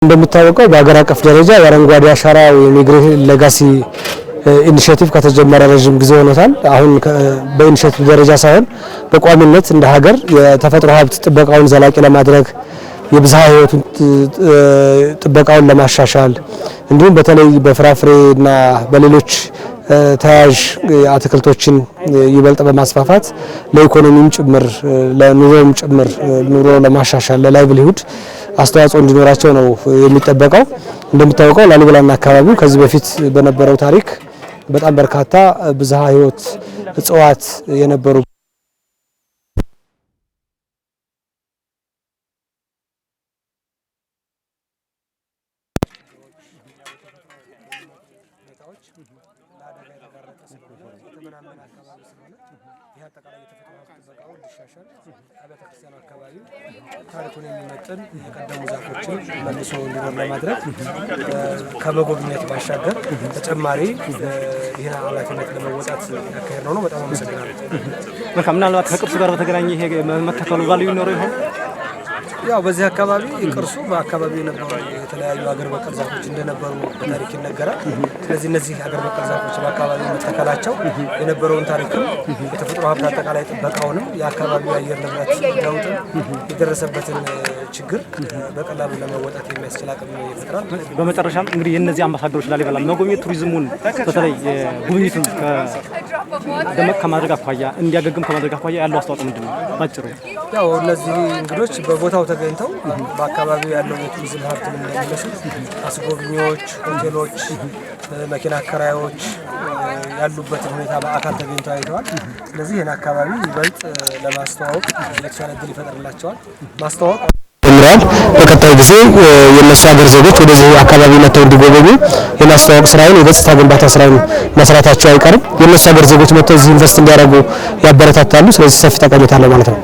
እንደምታወቀው በአገር አቀፍ ደረጃ የአረንጓዴ አሻራ የግሪን ሌጋሲ ኢኒሺየቲቭ ከተጀመረ ረጅም ጊዜ ሆኖታል። አሁን በኢኒሺየቲቭ ደረጃ ሳይሆን በቋሚነት እንደ ሀገር የተፈጥሮ ሀብት ጥበቃውን ዘላቂ ለማድረግ የብዝሃ ሕይወቱን ጥበቃውን ለማሻሻል እንዲሁም በተለይ በፍራፍሬና በሌሎች ተያያዥ አትክልቶችን ይበልጥ በማስፋፋት ለኢኮኖሚም ጭምር ለኑሮም ጭምር ኑሮ ለማሻሻል ለላይቭሊሁድ አስተዋጽኦ እንዲኖራቸው ነው የሚጠበቀው። እንደምታውቀው ላሊበላና አካባቢው ከዚህ በፊት በነበረው ታሪክ በጣም በርካታ ብዝሃ ሕይወት እጽዋት የነበሩ ታሪኩን የሚመጥን የቀደሙ ዛፎችን መልሶ እንዲኖር ለማድረግ ከመጎብኘት ባሻገር ተጨማሪ ይህን ኃላፊነት ለመወጣት ያካሄድ ነው። በጣም አመሰግናለሁ። መልካም። ምናልባት ከቅርሱ ጋር በተገናኘ ይሄ መተከሉ ቫልዩ ይኖረው ይሆን? ያው በዚህ አካባቢ ቅርሱ በአካባቢው የነበሩ የተለያዩ ሀገር በቀል ዛፎች እንደነበሩ በታሪክ ይነገራል። ስለዚህ እነዚህ ሀገር በቀል ዛፎች በአካባቢው መተከላቸው የነበረውን ታሪክም የተፈጥሮ ሀብት አጠቃላይ ጥበቃውንም የአካባቢው አየር ንብረት ለውጥን የደረሰበትን ችግር በቀላሉ ለመወጣት የሚያስችል አቅም ይፈጥራል። በመጨረሻም እንግዲህ የእነዚህ አምባሳደሮች ላሊበላ መጎብኘት ቱሪዝሙን በተለይ ጉብኝቱን ደመቅ ከማድረግ አኳያ እንዲያገግም ከማድረግ አኳያ ያለው አስተዋጽኦ ምንድን ነው? ባጭሩ ያው እነዚህ እንግዶች በቦታው ተገኝተው በአካባቢው ያለው የቱሪዝም ሀብት እንደሚመስሉ አስጎብኚዎች፣ ሆቴሎች፣ መኪና አከራዮች ያሉበትን ሁኔታ በአካል ተገኝተው አይተዋል። ስለዚህ ይህን አካባቢ ይበልጥ ለማስተዋወቅ የተሻለ እድል ይፈጥርላቸዋል። ማስተዋወቅ ጀምረዋል። በቀጣይ ጊዜ የነሱ ሀገር ዜጎች ወደዚህ አካባቢ መጥተው እንዲጎበኙ የማስተዋወቅ ስራውን የገጽታ ግንባታ ስራውን መስራታቸው አይቀርም። የነሱ ሀገር ዜጎች መጥተው እዚህ ኢንቨስት እንዲያደርጉ ያበረታታሉ። ስለዚህ ሰፊ ጠቀሜታ አለው ማለት ነው።